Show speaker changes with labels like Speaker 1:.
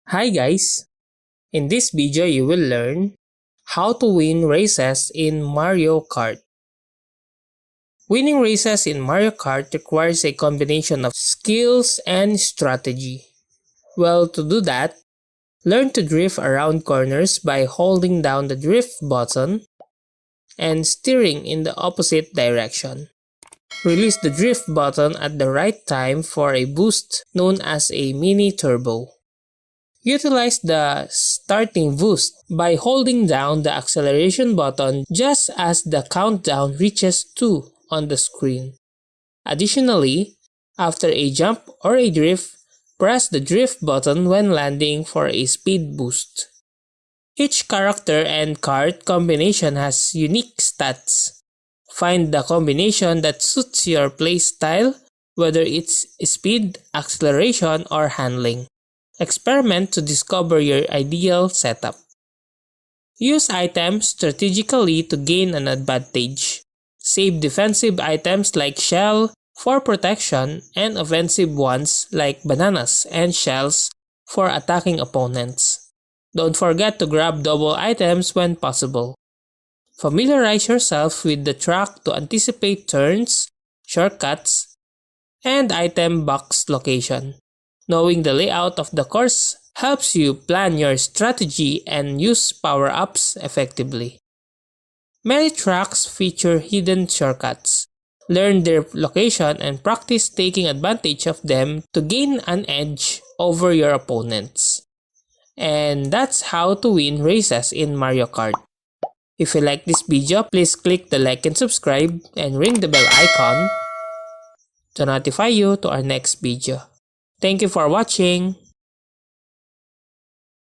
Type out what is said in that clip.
Speaker 1: Hi guys! In this video you will learn how to win races in Mario Kart. Winning races in Mario Kart requires a combination of skills and strategy. Well, to do that, learn to drift around corners by holding down the drift button and steering in the opposite direction. Release the drift button at the right time for a boost known as a mini turbo. Utilize the starting boost by holding down the acceleration button just as the countdown reaches 2 on the screen. Additionally, after a jump or a drift, press the drift button when landing for a speed boost. Each character and kart combination has unique stats. Find the combination that suits your playstyle, whether it's speed, acceleration, or handling. Experiment to discover your ideal setup. Use items strategically to gain an advantage. Save defensive items like shell for protection and offensive ones like bananas and shells for attacking opponents. Don't forget to grab double items when possible. Familiarize yourself with the track to anticipate turns, shortcuts, and item box location. Knowing the layout of the course helps you plan your strategy and use power-ups effectively. Many tracks feature hidden shortcuts. Learn their location and practice taking advantage of them to gain an edge over your opponents. And that's how to win races in Mario Kart. If you like this video, please click the like and subscribe and ring the bell icon to notify you to our next video. Thank you for watching.